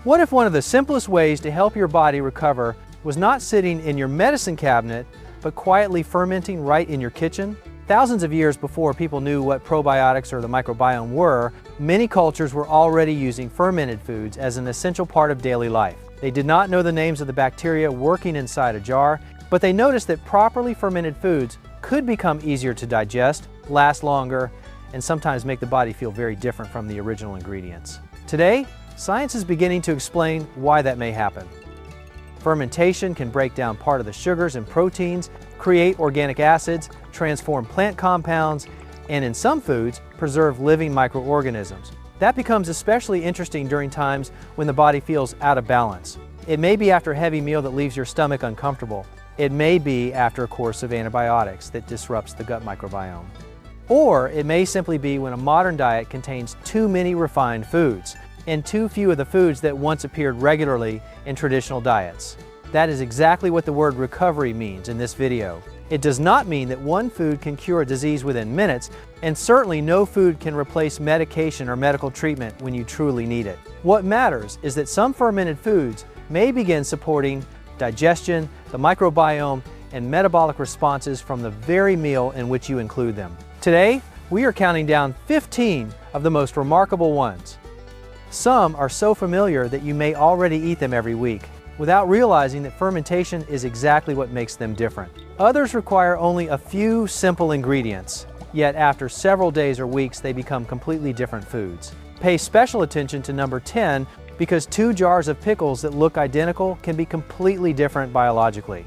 What if one of the simplest ways to help your body recover was not sitting in your medicine cabinet, but quietly fermenting right in your kitchen? Thousands of years before people knew what probiotics or the microbiome were, many cultures were already using fermented foods as an essential part of daily life. They did not know the names of the bacteria working inside a jar, but they noticed that properly fermented foods could become easier to digest, last longer, and sometimes make the body feel very different from the original ingredients. Today, science is beginning to explain why that may happen. Fermentation can break down part of the sugars and proteins, create organic acids, transform plant compounds, and in some foods, preserve living microorganisms. That becomes especially interesting during times when the body feels out of balance. It may be after a heavy meal that leaves your stomach uncomfortable. It may be after a course of antibiotics that disrupts the gut microbiome. Or it may simply be when a modern diet contains too many refined foods and too few of the foods that once appeared regularly in traditional diets. That is exactly what the word recovery means in this video. It does not mean that one food can cure a disease within minutes, and certainly no food can replace medication or medical treatment when you truly need it. What matters is that some fermented foods may begin supporting digestion, the microbiome, and metabolic responses from the very meal in which you include them. Today, we are counting down 15 of the most remarkable ones. Some are so familiar that you may already eat them every week, without realizing that fermentation is exactly what makes them different. Others require only a few simple ingredients, yet after several days or weeks they become completely different foods. Pay special attention to number 10 because 2 jars of pickles that look identical can be completely different biologically.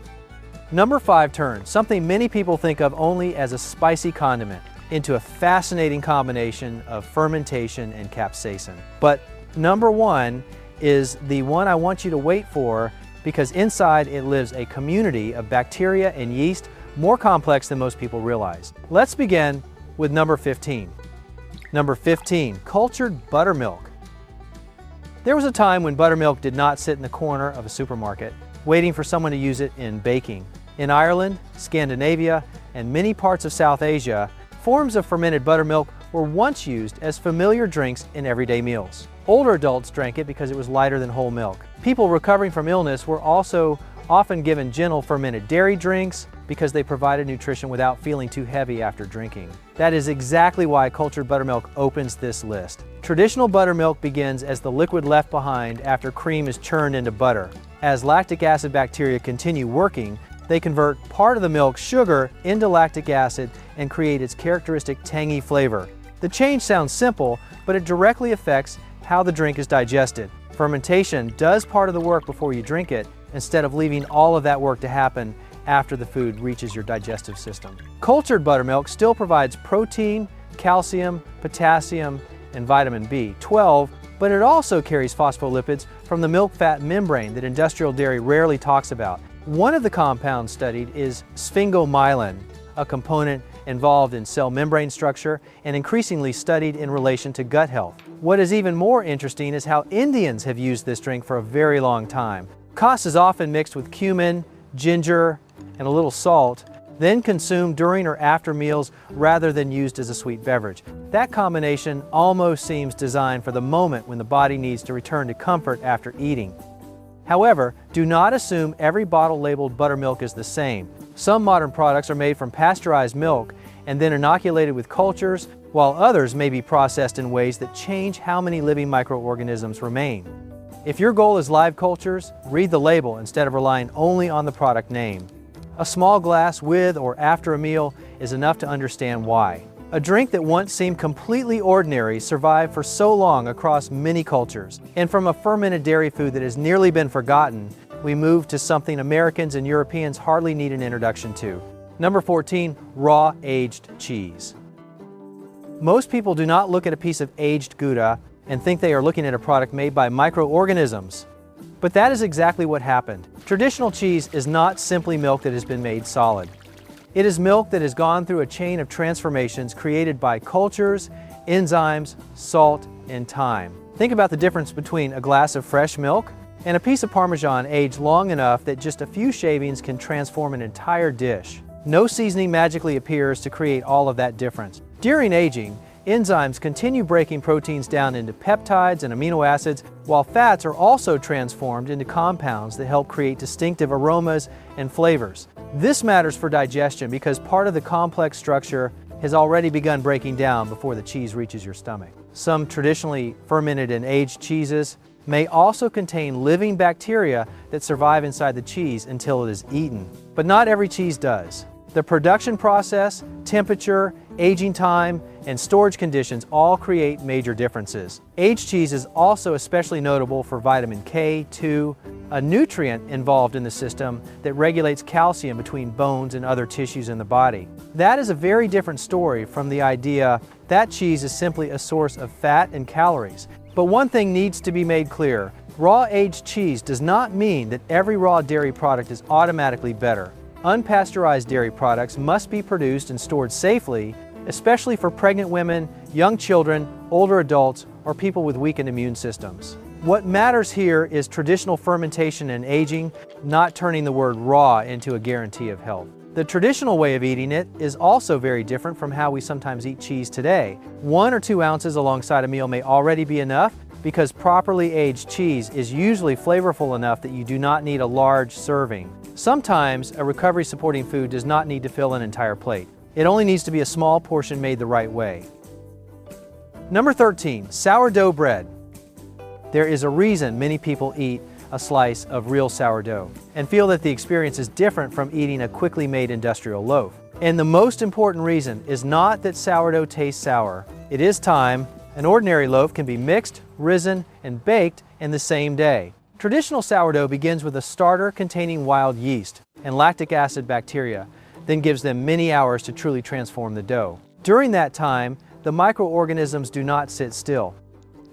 Number 5 turns something many people think of only as a spicy condiment into a fascinating combination of fermentation and capsaicin. But number 1 is the one I want you to wait for because inside it lives a community of bacteria and yeast more complex than most people realize. Let's begin with number 15. Number 15, cultured buttermilk. There was a time when buttermilk did not sit in the corner of a supermarket, waiting for someone to use it in baking. In Ireland, Scandinavia, and many parts of South Asia, forms of fermented buttermilk were once used as familiar drinks in everyday meals. Older adults drank it because it was lighter than whole milk. People recovering from illness were also often given gentle fermented dairy drinks because they provided nutrition without feeling too heavy after drinking. That is exactly why cultured buttermilk opens this list. Traditional buttermilk begins as the liquid left behind after cream is churned into butter. As lactic acid bacteria continue working, they convert part of the milk's sugar into lactic acid and create its characteristic tangy flavor. The change sounds simple, but it directly affects how the drink is digested. Fermentation does part of the work before you drink it, instead of leaving all of that work to happen after the food reaches your digestive system. Cultured buttermilk still provides protein, calcium, potassium, and vitamin B12, but it also carries phospholipids from the milk fat membrane that industrial dairy rarely talks about. One of the compounds studied is sphingomyelin, a component involved in cell membrane structure and increasingly studied in relation to gut health. What is even more interesting is how Indians have used this drink for a very long time. Kos is often mixed with cumin, ginger, and a little salt, then consumed during or after meals rather than used as a sweet beverage. That combination almost seems designed for the moment when the body needs to return to comfort after eating. However, do not assume every bottle labeled buttermilk is the same. Some modern products are made from pasteurized milk and then inoculated with cultures, while others may be processed in ways that change how many living microorganisms remain. If your goal is live cultures, read the label instead of relying only on the product name. A small glass with or after a meal is enough to understand why. A drink that once seemed completely ordinary survived for so long across many cultures. And from a fermented dairy food that has nearly been forgotten, we move to something Americans and Europeans hardly need an introduction to. Number 14, raw aged cheese. Most people do not look at a piece of aged Gouda and think they are looking at a product made by microorganisms. But that is exactly what happened. Traditional cheese is not simply milk that has been made solid. It is milk that has gone through a chain of transformations created by cultures, enzymes, salt, and time. Think about the difference between a glass of fresh milk and a piece of Parmesan aged long enough that just a few shavings can transform an entire dish. No seasoning magically appears to create all of that difference. During aging, Enzymes continue breaking proteins down into peptides and amino acids, while fats are also transformed into compounds that help create distinctive aromas and flavors. This matters for digestion because part of the complex structure has already begun breaking down before the cheese reaches your stomach. Some traditionally fermented and aged cheeses may also contain living bacteria that survive inside the cheese until it is eaten. But not every cheese does. The production process, temperature, aging time, and storage conditions all create major differences. Aged cheese is also especially notable for vitamin K2, a nutrient involved in the system that regulates calcium between bones and other tissues in the body. That is a very different story from the idea that cheese is simply a source of fat and calories. But one thing needs to be made clear. Raw aged cheese does not mean that every raw dairy product is automatically better. Unpasteurized dairy products must be produced and stored safely, especially for pregnant women, young children, older adults, or people with weakened immune systems. What matters here is traditional fermentation and aging, not turning the word raw into a guarantee of health. The traditional way of eating it is also very different from how we sometimes eat cheese today. 1 or 2 ounces alongside a meal may already be enough because properly aged cheese is usually flavorful enough that you do not need a large serving. Sometimes a recovery supporting food does not need to fill an entire plate. It only needs to be a small portion made the right way. Number 13, sourdough bread. There is a reason many people eat a slice of real sourdough and feel that the experience is different from eating a quickly made industrial loaf. And the most important reason is not that sourdough tastes sour. It is time. An ordinary loaf can be mixed, risen, and baked in the same day. Traditional sourdough begins with a starter containing wild yeast and lactic acid bacteria, then gives them many hours to truly transform the dough. During that time, the microorganisms do not sit still.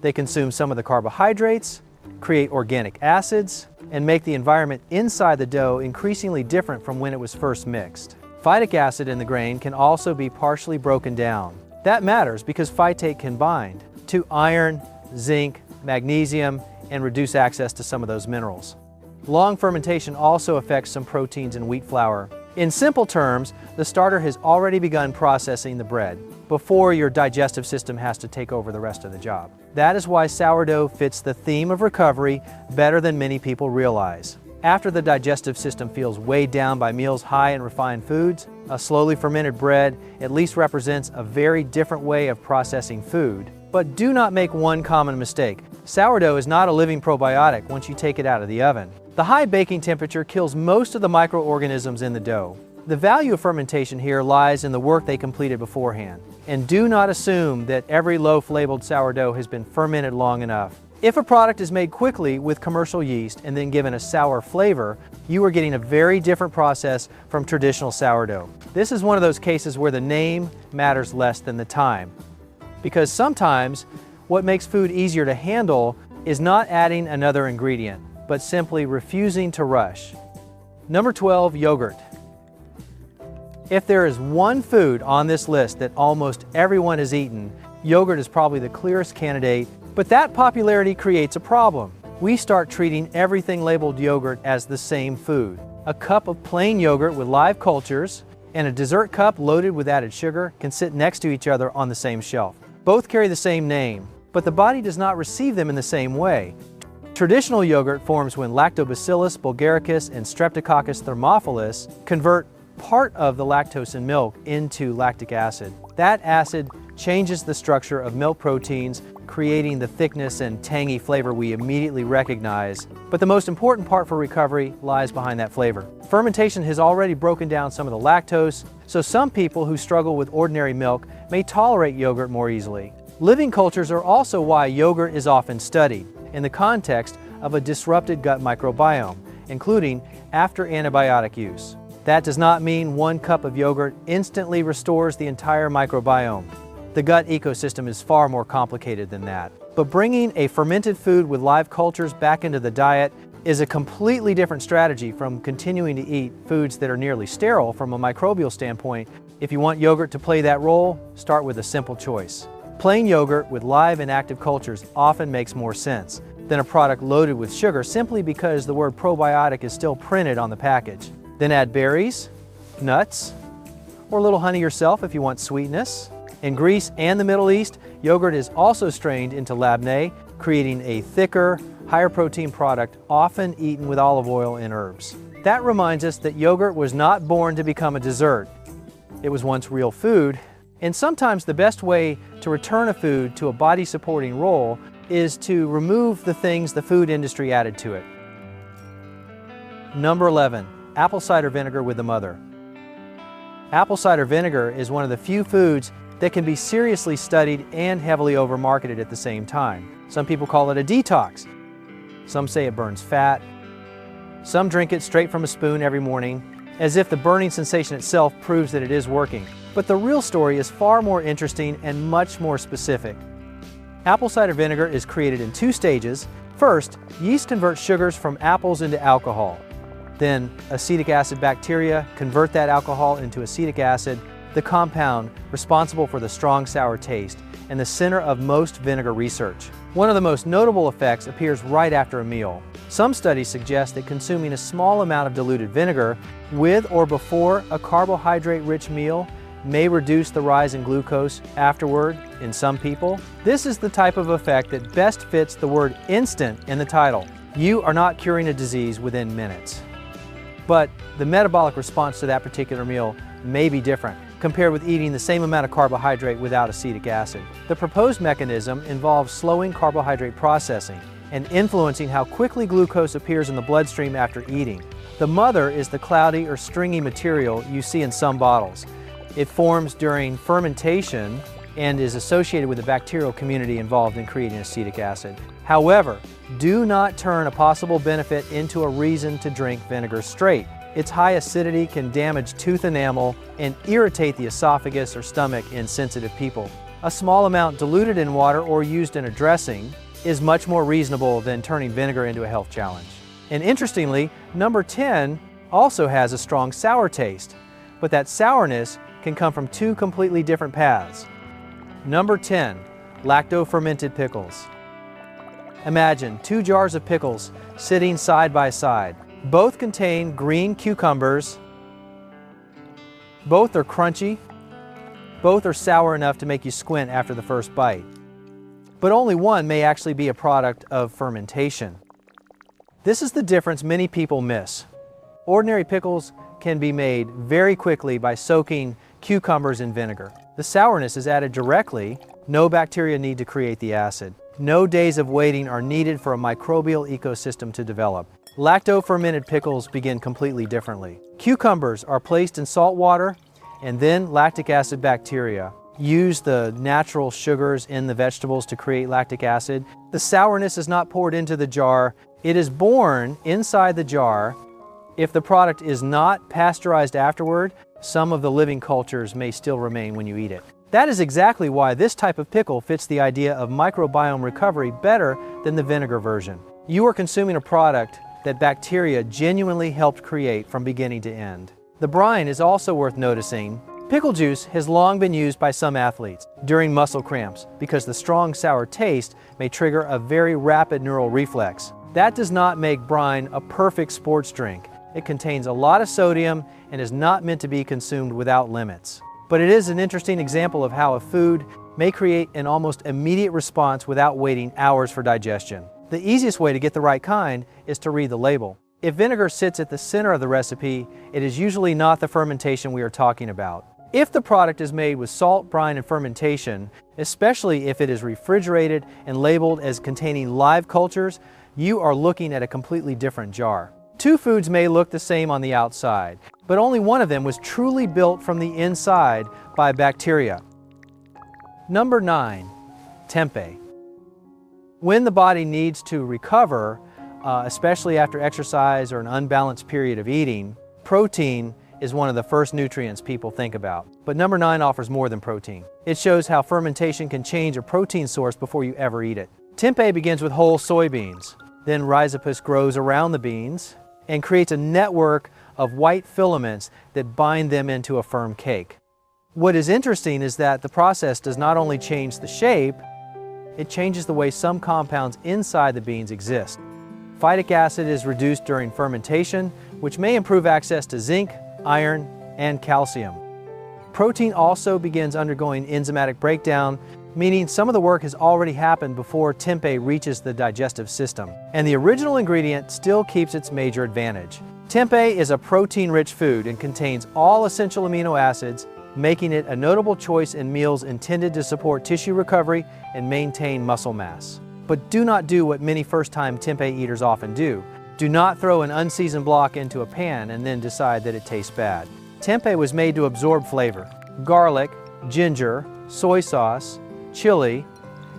They consume some of the carbohydrates, create organic acids, and make the environment inside the dough increasingly different from when it was first mixed. Phytic acid in the grain can also be partially broken down. That matters because phytate can bind to iron, zinc, magnesium, and reduce access to some of those minerals. Long fermentation also affects some proteins in wheat flour. In simple terms, the starter has already begun processing the bread before your digestive system has to take over the rest of the job. That is why sourdough fits the theme of recovery better than many people realize. After the digestive system feels weighed down by meals high in refined foods, a slowly fermented bread at least represents a very different way of processing food. But do not make one common mistake. Sourdough is not a living probiotic once you take it out of the oven. The high baking temperature kills most of the microorganisms in the dough. The value of fermentation here lies in the work they completed beforehand. And do not assume that every loaf labeled sourdough has been fermented long enough. If a product is made quickly with commercial yeast and then given a sour flavor, you are getting a very different process from traditional sourdough. This is one of those cases where the name matters less than the time. Because sometimes what makes food easier to handle is not adding another ingredient, but simply refusing to rush. Number 12, yogurt. If there is one food on this list that almost everyone has eaten, yogurt is probably the clearest candidate, but that popularity creates a problem. We start treating everything labeled yogurt as the same food. A cup of plain yogurt with live cultures and a dessert cup loaded with added sugar can sit next to each other on the same shelf. Both carry the same name, but the body does not receive them in the same way. Traditional yogurt forms when Lactobacillus bulgaricus and Streptococcus thermophilus convert part of the lactose in milk into lactic acid. That acid changes the structure of milk proteins, creating the thickness and tangy flavor we immediately recognize. But the most important part for recovery lies behind that flavor. Fermentation has already broken down some of the lactose, so some people who struggle with ordinary milk may tolerate yogurt more easily. Living cultures are also why yogurt is often studied in the context of a disrupted gut microbiome, including after antibiotic use. That does not mean 1 cup of yogurt instantly restores the entire microbiome. The gut ecosystem is far more complicated than that. But bringing a fermented food with live cultures back into the diet is a completely different strategy from continuing to eat foods that are nearly sterile from a microbial standpoint. If you want yogurt to play that role, start with a simple choice. Plain yogurt with live and active cultures often makes more sense than a product loaded with sugar simply because the word probiotic is still printed on the package. Then add berries, nuts, or a little honey yourself if you want sweetness, In Greece and the Middle East, yogurt is also strained into labneh, creating a thicker, higher protein product often eaten with olive oil and herbs. That reminds us that yogurt was not born to become a dessert. It was once real food, and sometimes the best way to return a food to a body-supporting role is to remove the things the food industry added to it. Number 11, apple cider vinegar with the mother. Apple cider vinegar is one of the few foods that can be seriously studied and heavily over-marketed at the same time. Some people call it a detox. Some say it burns fat. Some drink it straight from a spoon every morning, as if the burning sensation itself proves that it is working. But the real story is far more interesting and much more specific. Apple cider vinegar is created in 2 stages. First, yeast converts sugars from apples into alcohol. Then, acetic acid bacteria convert that alcohol into acetic acid, the compound responsible for the strong sour taste and the center of most vinegar research. One of the most notable effects appears right after a meal. Some studies suggest that consuming a small amount of diluted vinegar with or before a carbohydrate-rich meal may reduce the rise in glucose afterward in some people. This is the type of effect that best fits the word instant in the title. You are not curing a disease within minutes. But the metabolic response to that particular meal may be different compared with eating the same amount of carbohydrate without acetic acid. The proposed mechanism involves slowing carbohydrate processing and influencing how quickly glucose appears in the bloodstream after eating. The mother is the cloudy or stringy material you see in some bottles. It forms during fermentation and is associated with the bacterial community involved in creating acetic acid. However, do not turn a possible benefit into a reason to drink vinegar straight. Its high acidity can damage tooth enamel and irritate the esophagus or stomach in sensitive people. A small amount diluted in water or used in a dressing is much more reasonable than turning vinegar into a health challenge. And interestingly, number 10 also has a strong sour taste, but that sourness can come from 2 completely different paths. Number 10, lacto-fermented pickles. Imagine 2 jars of pickles sitting side by side. Both contain green cucumbers. Both are crunchy. Both are sour enough to make you squint after the first bite. But only one may actually be a product of fermentation. This is the difference many people miss. Ordinary pickles can be made very quickly by soaking cucumbers in vinegar. The sourness is added directly. No bacteria need to create the acid. No days of waiting are needed for a microbial ecosystem to develop. Lacto-fermented pickles begin completely differently. Cucumbers are placed in salt water, and then lactic acid bacteria use the natural sugars in the vegetables to create lactic acid. The sourness is not poured into the jar. It is born inside the jar. If the product is not pasteurized afterward, some of the living cultures may still remain when you eat it. That is exactly why this type of pickle fits the idea of microbiome recovery better than the vinegar version. You are consuming a product that bacteria genuinely helped create from beginning to end. The brine is also worth noticing. Pickle juice has long been used by some athletes during muscle cramps because the strong sour taste may trigger a very rapid neural reflex. That does not make brine a perfect sports drink. It contains a lot of sodium and is not meant to be consumed without limits. But it is an interesting example of how a food may create an almost immediate response without waiting hours for digestion. The easiest way to get the right kind is to read the label. If vinegar sits at the center of the recipe, it is usually not the fermentation we are talking about. If the product is made with salt, brine, and fermentation, especially if it is refrigerated and labeled as containing live cultures, you are looking at a completely different jar. 2 foods may look the same on the outside, but only one of them was truly built from the inside by bacteria. Number 9, tempeh. When the body needs to recover, especially after exercise or an unbalanced period of eating, protein is one of the first nutrients people think about. But number 9 offers more than protein. It shows how fermentation can change a protein source before you ever eat it. Tempeh begins with whole soybeans. Then rhizopus grows around the beans and creates a network of white filaments that bind them into a firm cake. What is interesting is that the process does not only change the shape, it changes the way some compounds inside the beans exist. Phytic acid is reduced during fermentation, which may improve access to zinc, iron, and calcium. protein also begins undergoing enzymatic breakdown, meaning some of the work has already happened before tempeh reaches the digestive system. And the original ingredient still keeps its major advantage. Tempeh is a protein-rich food and contains all essential amino acids, making it a notable choice in meals intended to support tissue recovery and maintain muscle mass. But do not do what many first-time tempeh eaters often do. Do not throw an unseasoned block into a pan and then decide that it tastes bad. Tempeh was made to absorb flavor. Garlic, ginger, soy sauce, chili,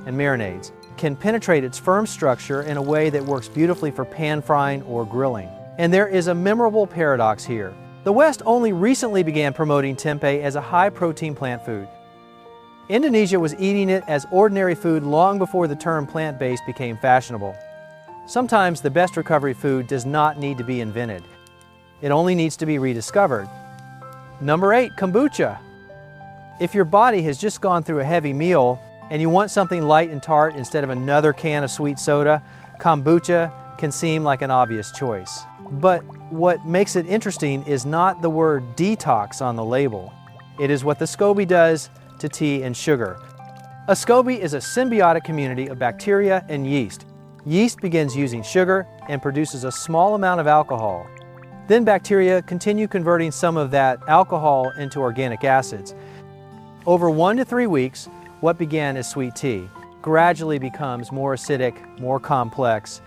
and marinades can penetrate its firm structure in a way that works beautifully for pan frying or grilling. And there is a memorable paradox here. The West only recently began promoting tempeh as a high-protein plant food. Indonesia was eating it as ordinary food long before the term plant-based became fashionable. Sometimes the best recovery food does not need to be invented. It only needs to be rediscovered. Number 8, kombucha. If your body has just gone through a heavy meal and you want something light and tart instead of another can of sweet soda, kombucha can seem like an obvious choice. But what makes it interesting is not the word detox on the label. It is what the SCOBY does to tea and sugar. A SCOBY is a symbiotic community of bacteria and yeast. Yeast begins using sugar and produces a small amount of alcohol. Then bacteria continue converting some of that alcohol into organic acids. Over 1 to 3 weeks, what began as sweet tea gradually becomes more acidic, more complex,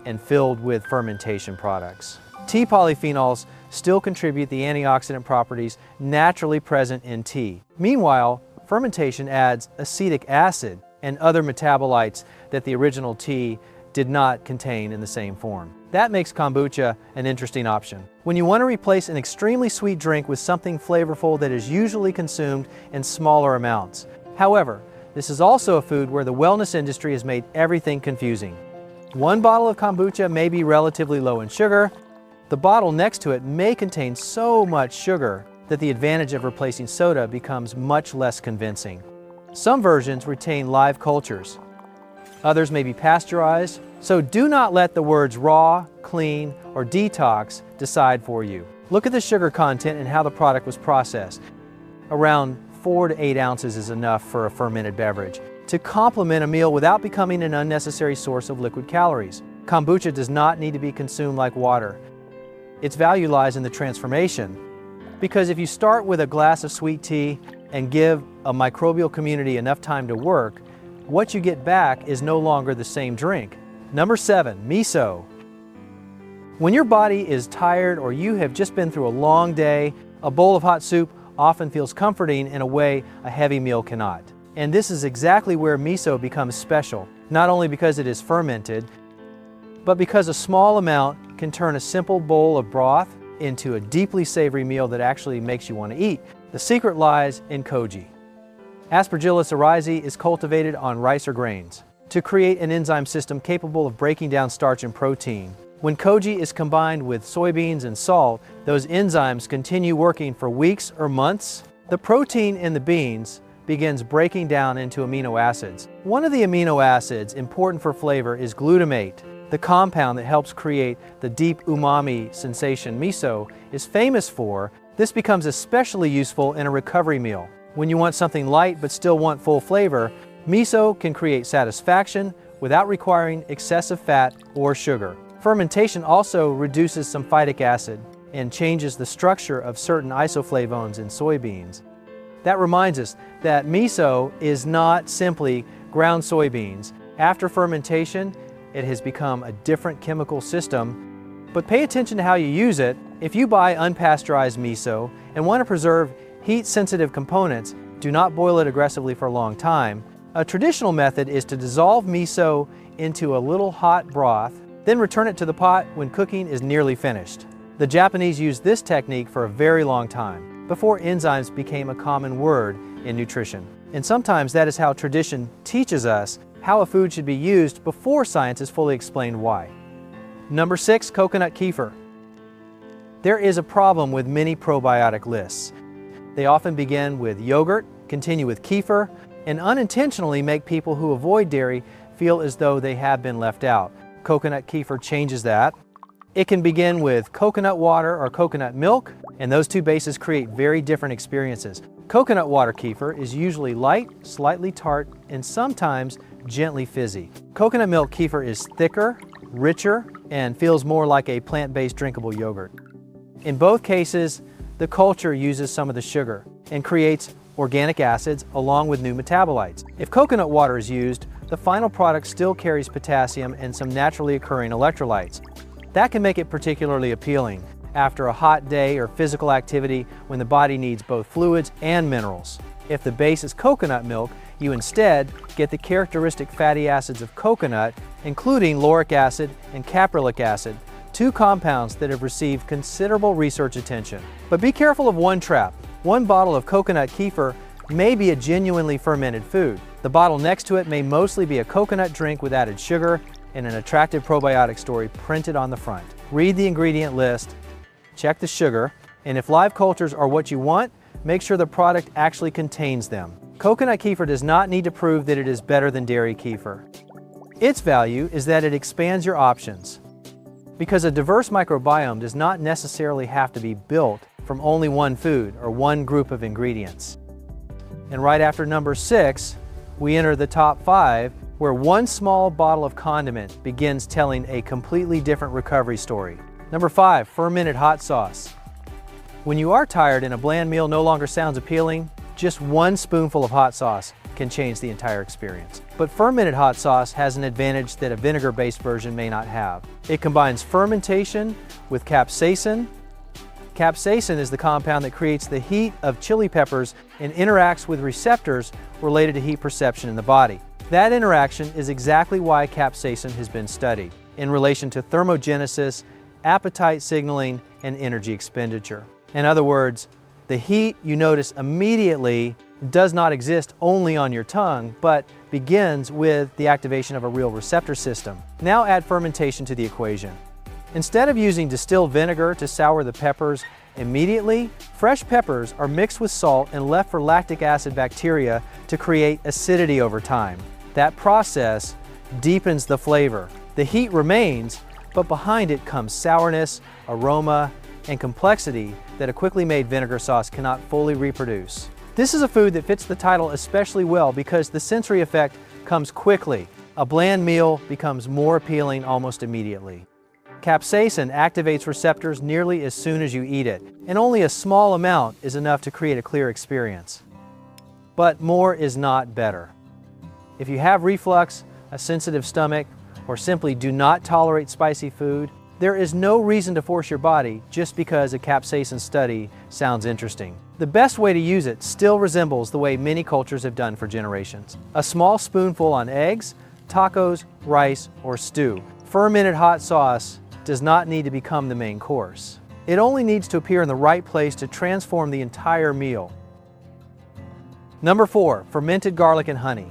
and filled with fermentation products. Tea polyphenols still contribute the antioxidant properties naturally present in tea. Meanwhile, fermentation adds acetic acid and other metabolites that the original tea did not contain in the same form. That makes kombucha an interesting option. When you want to replace an extremely sweet drink with something flavorful that is usually consumed in smaller amounts. However, this is also a food where the wellness industry has made everything confusing. One bottle of kombucha may be relatively low in sugar. The bottle next to it may contain so much sugar that the advantage of replacing soda becomes much less convincing. Some versions retain live cultures. Others may be pasteurized, so do not let the words raw, clean, or detox decide for you. Look at the sugar content and how the product was processed. Around 4 to 8 ounces is enough for a fermented beverage to complement a meal without becoming an unnecessary source of liquid calories. Kombucha does not need to be consumed like water. Its value lies in the transformation. Because if you start with a glass of sweet tea and give a microbial community enough time to work, what you get back is no longer the same drink. Number 7, miso. When your body is tired or you have just been through a long day, a bowl of hot soup often feels comforting in a way a heavy meal cannot. And this is exactly where miso becomes special, not only because it is fermented, but because a small amount can turn a simple bowl of broth into a deeply savory meal that actually makes you want to eat. The secret lies in koji. Aspergillus oryzae is cultivated on rice or grains to create an enzyme system capable of breaking down starch and protein. When koji is combined with soybeans and salt, those enzymes continue working for weeks or months. The protein in the beans begins breaking down into amino acids. One of the amino acids important for flavor is glutamate. The compound that helps create the deep umami sensation miso is famous for. This becomes especially useful in a recovery meal. When you want something light but still want full flavor, miso can create satisfaction without requiring excessive fat or sugar. Fermentation also reduces some phytic acid and changes the structure of certain isoflavones in soybeans. That reminds us that miso is not simply ground soybeans. After fermentation, it has become a different chemical system. But pay attention to how you use it. If you buy unpasteurized miso and want to preserve heat-sensitive components, do not boil it aggressively for a long time. A traditional method is to dissolve miso into a little hot broth, then return it to the pot when cooking is nearly finished. The Japanese used this technique for a very long time, before enzymes became a common word in nutrition. And sometimes that is how tradition teaches us how a food should be used before science has fully explained why. Number 6, coconut kefir. There is a problem with many probiotic lists. They often begin with yogurt, continue with kefir, and unintentionally make people who avoid dairy feel as though they have been left out. Coconut kefir changes that. It can begin with coconut water or coconut milk, and those two bases create very different experiences. Coconut water kefir is usually light, slightly tart, and sometimes gently fizzy. Coconut milk kefir is thicker, richer, and feels more like a plant-based drinkable yogurt. In both cases, the culture uses some of the sugar and creates organic acids along with new metabolites. If coconut water is used, the final product still carries potassium and some naturally occurring electrolytes. That can make it particularly appealing after a hot day or physical activity when the body needs both fluids and minerals. If the base is coconut milk, you instead get the characteristic fatty acids of coconut, including lauric acid and caprylic acid, two compounds that have received considerable research attention. But be careful of one trap. One bottle of coconut kefir may be a genuinely fermented food. The bottle next to it may mostly be a coconut drink with added sugar and an attractive probiotic story printed on the front. Read the ingredient list, check the sugar, and if live cultures are what you want, make sure the product actually contains them. Coconut kefir does not need to prove that it is better than dairy kefir. Its value is that it expands your options, because a diverse microbiome does not necessarily have to be built from only one food or one group of ingredients. And right after number 6, we enter the top 5, where one small bottle of condiment begins telling a completely different recovery story. Number 5, fermented hot sauce. When you are tired and a bland meal no longer sounds appealing, just one spoonful of hot sauce can change the entire experience. But fermented hot sauce has an advantage that a vinegar-based version may not have. It combines fermentation with capsaicin. Capsaicin is the compound that creates the heat of chili peppers and interacts with receptors related to heat perception in the body. That interaction is exactly why capsaicin has been studied in relation to thermogenesis, appetite signaling, and energy expenditure. In other words, the heat you notice immediately does not exist only on your tongue, but begins with the activation of a real receptor system. Now add fermentation to the equation. Instead of using distilled vinegar to sour the peppers immediately, fresh peppers are mixed with salt and left for lactic acid bacteria to create acidity over time. That process deepens the flavor. The heat remains, but behind it comes sourness, aroma, and complexity that a quickly made vinegar sauce cannot fully reproduce. This is a food that fits the title especially well because the sensory effect comes quickly. A bland meal becomes more appealing almost immediately. Capsaicin activates receptors nearly as soon as you eat it, and only a small amount is enough to create a clear experience. But more is not better. If you have reflux, a sensitive stomach, or simply do not tolerate spicy food, there is no reason to force your body just because a capsaicin study sounds interesting. The best way to use it still resembles the way many cultures have done for generations. A small spoonful on eggs, tacos, rice, or stew. Fermented hot sauce does not need to become the main course. It only needs to appear in the right place to transform the entire meal. Number 4, fermented garlic and honey.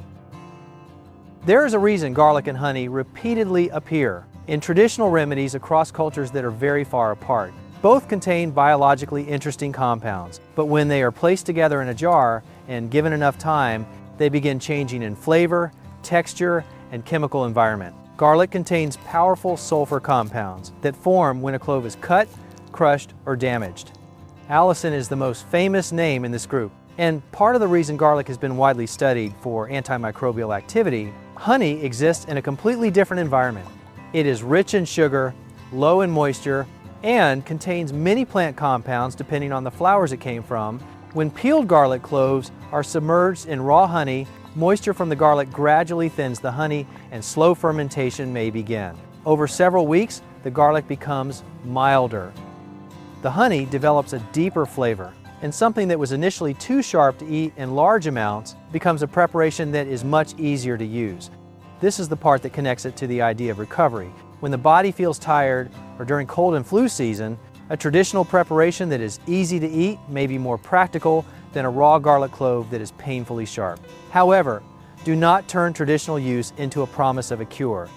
There is a reason garlic and honey repeatedly appear in traditional remedies across cultures that are very far apart. Both contain biologically interesting compounds, but when they are placed together in a jar and given enough time, they begin changing in flavor, texture, and chemical environment. Garlic contains powerful sulfur compounds that form when a clove is cut, crushed, or damaged. Allicin is the most famous name in this group, and part of the reason garlic has been widely studied for antimicrobial activity. Honey exists in a completely different environment. It is rich in sugar, low in moisture, and contains many plant compounds depending on the flowers it came from. When peeled garlic cloves are submerged in raw honey, moisture from the garlic gradually thins the honey and slow fermentation may begin. Over several weeks, the garlic becomes milder. The honey develops a deeper flavor, and something that was initially too sharp to eat in large amounts becomes a preparation that is much easier to use. This is the part that connects it to the idea of recovery. When the body feels tired or during cold and flu season, a traditional preparation that is easy to eat may be more practical than a raw garlic clove that is painfully sharp. However, do not turn traditional use into a promise of a cure.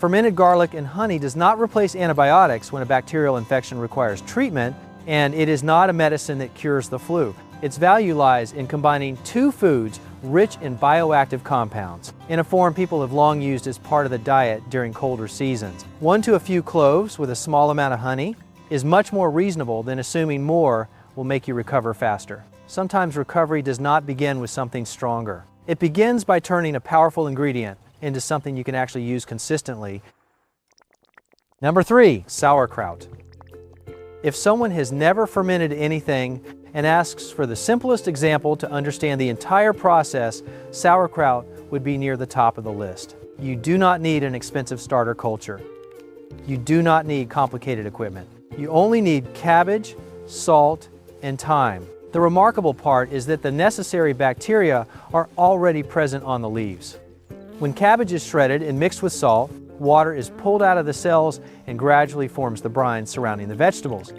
Fermented garlic and honey does not replace antibiotics when a bacterial infection requires treatment, and it is not a medicine that cures the flu. Its value lies in combining two foods rich in bioactive compounds, in a form people have long used as part of the diet during colder seasons. 1 to a few cloves with a small amount of honey is much more reasonable than assuming more will make you recover faster. sometimes recovery does not begin with something stronger. It begins by turning a powerful ingredient into something you can actually use consistently. Number 3, sauerkraut. If someone has never fermented anything and asks for the simplest example to understand the entire process, sauerkraut would be near the top of the list. You do not need an expensive starter culture. You do not need complicated equipment. You only need cabbage, salt, and thyme. The remarkable part is that the necessary bacteria are already present on the leaves. When cabbage is shredded and mixed with salt, water is pulled out of the cells and gradually forms the brine surrounding the vegetables.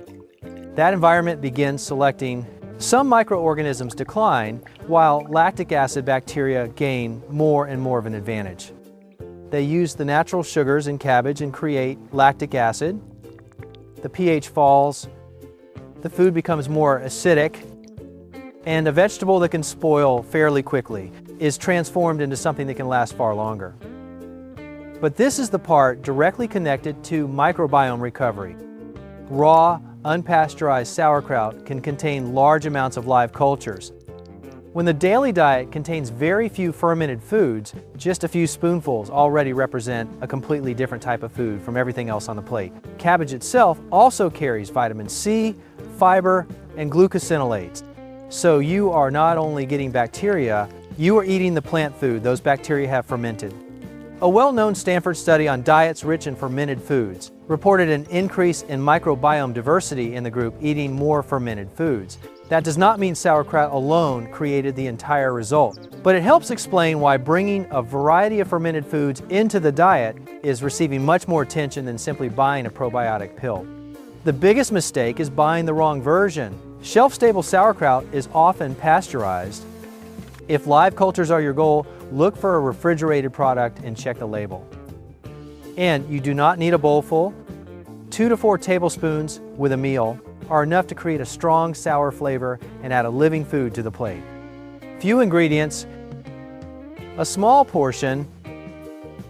That environment begins selecting. Some microorganisms decline, while lactic acid bacteria gain more and more of an advantage. They use the natural sugars in cabbage and create lactic acid. The pH falls, the food becomes more acidic, and a vegetable that can spoil fairly quickly is transformed into something that can last far longer. But this is the part directly connected to microbiome recovery. Raw, unpasteurized sauerkraut can contain large amounts of live cultures. When the daily diet contains very few fermented foods, just a few spoonfuls already represent a completely different type of food from everything else on the plate. Cabbage itself also carries vitamin C, fiber, and glucosinolates. So you are not only getting bacteria, you are eating the plant food those bacteria have fermented. A well-known Stanford study on diets rich in fermented foods reported an increase in microbiome diversity in the group eating more fermented foods. That does not mean sauerkraut alone created the entire result, but it helps explain why bringing a variety of fermented foods into the diet is receiving much more attention than simply buying a probiotic pill. The biggest mistake is buying the wrong version. Shelf-stable sauerkraut is often pasteurized. If live cultures are your goal, look for a refrigerated product and check the label. And you do not need a bowl full. 2 to 4 tablespoons with a meal are enough to create a strong sour flavor and add a living food to the plate. Few ingredients, a small portion,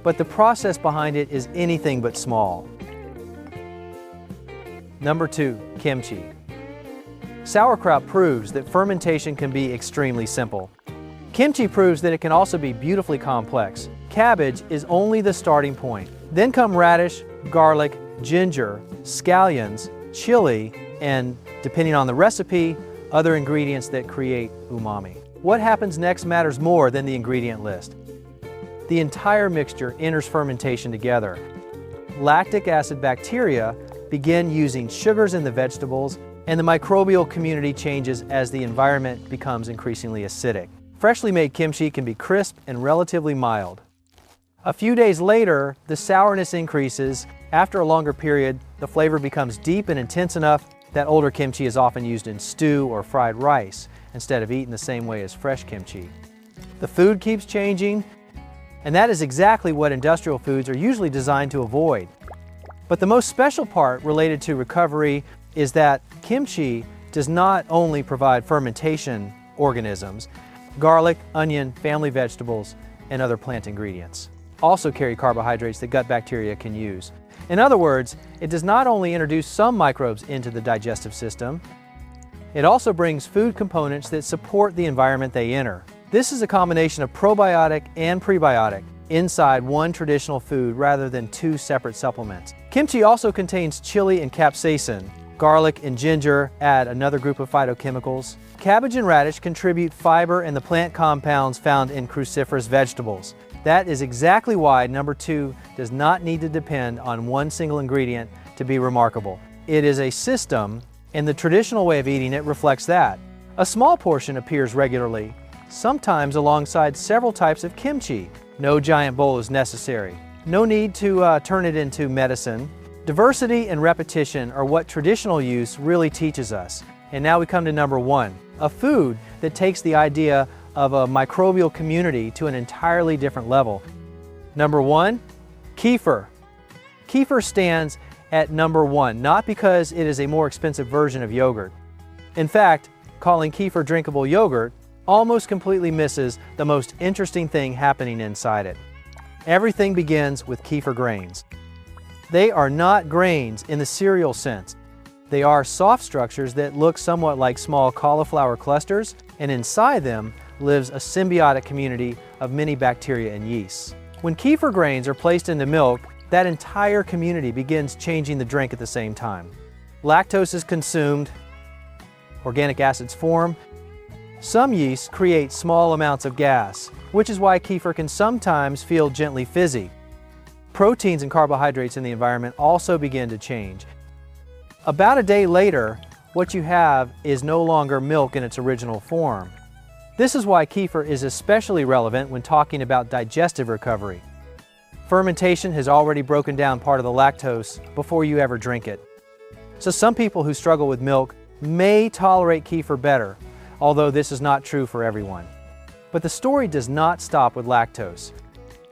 but the process behind it is anything but small. Number 2, kimchi. Sauerkraut proves that fermentation can be extremely simple. Kimchi proves that it can also be beautifully complex. Cabbage is only the starting point. Then come radish, garlic, ginger, scallions, chili, and, depending on the recipe, other ingredients that create umami. What happens next matters more than the ingredient list. The entire mixture enters fermentation together. Lactic acid bacteria begin using sugars in the vegetables, and the microbial community changes as the environment becomes increasingly acidic. Freshly made kimchi can be crisp and relatively mild. A few days later, the sourness increases. After a longer period, the flavor becomes deep and intense enough that older kimchi is often used in stew or fried rice instead of eaten the same way as fresh kimchi. The food keeps changing, and that is exactly what industrial foods are usually designed to avoid. But the most special part related to recovery is that kimchi does not only provide fermentation organisms. Garlic, onion, family vegetables, and other plant ingredients also carry carbohydrates that gut bacteria can use. In other words, it does not only introduce some microbes into the digestive system, it also brings food components that support the environment they enter. This is a combination of probiotic and prebiotic inside one traditional food rather than 2 separate supplements. Kimchi also contains chili and capsaicin. Garlic and ginger add another group of phytochemicals. Cabbage and radish contribute fiber and the plant compounds found in cruciferous vegetables. That is exactly why number 2 does not need to depend on one single ingredient to be remarkable. It is a system, and the traditional way of eating it reflects that. A small portion appears regularly, sometimes alongside several types of kimchi. No giant bowl is necessary. No need to turn it into medicine. Diversity and repetition are what traditional use really teaches us. And now we come to number 1, a food that takes the idea of a microbial community to an entirely different level. Number 1, KEFIR. KEFIR stands at number 1, not because it is a more expensive version of yogurt. In fact, calling KEFIR drinkable yogurt almost completely misses the most interesting thing happening inside it. Everything begins with KEFIR grains. They are not grains in the cereal sense. They are soft structures that look somewhat like small cauliflower clusters, and inside them lives a symbiotic community of many bacteria and yeasts. When kefir grains are placed into milk, that entire community begins changing the drink at the same time. Lactose is consumed, organic acids form. Some yeasts create small amounts of gas, which is why kefir can sometimes feel gently fizzy. Proteins and carbohydrates in the environment also begin to change. About a day later, what you have is no longer milk in its original form. This is why kefir is especially relevant when talking about digestive recovery. Fermentation has already broken down part of the lactose before you ever drink it. So some people who struggle with milk may tolerate kefir better, although this is not true for everyone. But the story does not stop with lactose.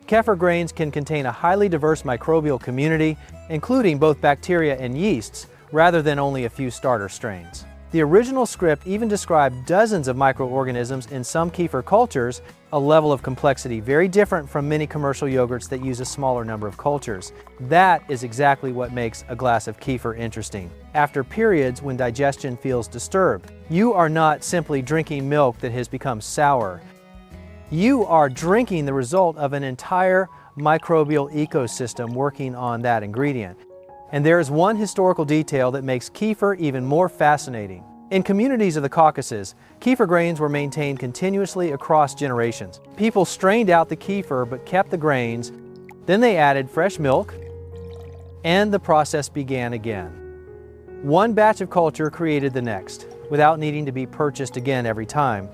Kefir grains can contain a highly diverse microbial community, including both bacteria and yeasts, rather than only a few starter strains. The original script even described dozens of microorganisms in some kefir cultures, a level of complexity very different from many commercial yogurts that use a smaller number of cultures. That is exactly what makes a glass of kefir interesting. After periods when digestion feels disturbed, you are not simply drinking milk that has become sour. You are drinking the result of an entire microbial ecosystem working on that ingredient. And there is one historical detail that makes kefir even more fascinating. In communities of the Caucasus, kefir grains were maintained continuously across generations. People strained out the kefir but kept the grains, then they added fresh milk, and the process began again. One batch of culture created the next, without needing to be purchased again every time.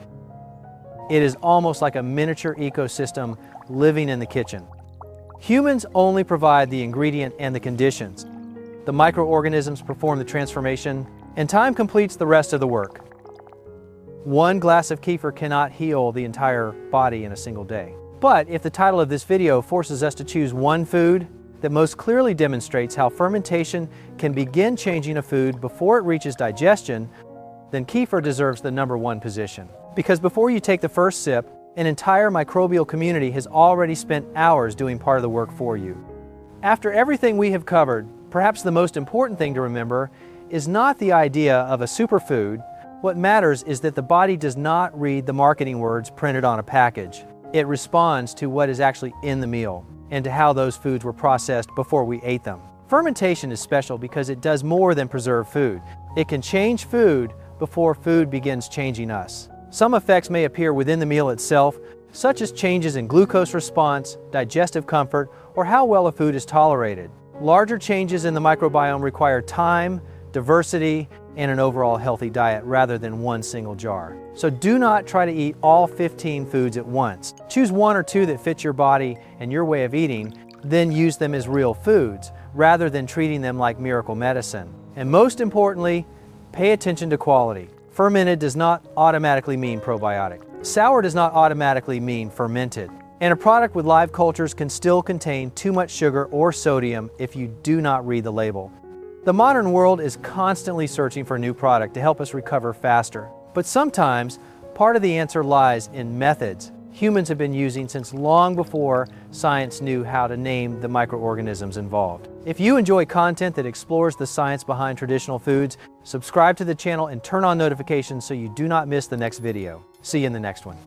It is almost like a miniature ecosystem living in the kitchen. Humans only provide the ingredient and the conditions. The microorganisms perform the transformation, and time completes the rest of the work. One glass of kefir cannot heal the entire body in a single day. But if the title of this video forces us to choose one food that most clearly demonstrates how fermentation can begin changing a food before it reaches digestion, then kefir deserves the #1 position. Because before you take the first sip, an entire microbial community has already spent hours doing part of the work for you. After everything we have covered, perhaps the most important thing to remember is not the idea of a superfood. What matters is that the body does not read the marketing words printed on a package. It responds to what is actually in the meal and to how those foods were processed before we ate them. Fermentation is special because it does more than preserve food. It can change food before food begins changing us. Some effects may appear within the meal itself, such as changes in glucose response, digestive comfort, or how well a food is tolerated. Larger changes in the microbiome require time, diversity, and an overall healthy diet rather than one single jar. So do not try to eat all 15 foods at once. Choose one or two that fit your body and your way of eating, then use them as real foods rather than treating them like miracle medicine. And most importantly, pay attention to quality. Fermented does not automatically mean probiotic. Sour does not automatically mean fermented. And a product with live cultures can still contain too much sugar or sodium if you do not read the label. The modern world is constantly searching for a new product to help us recover faster. But sometimes, part of the answer lies in methods humans have been using since long before science knew how to name the microorganisms involved. If you enjoy content that explores the science behind traditional foods, subscribe to the channel and turn on notifications so you do not miss the next video. See you in the next one.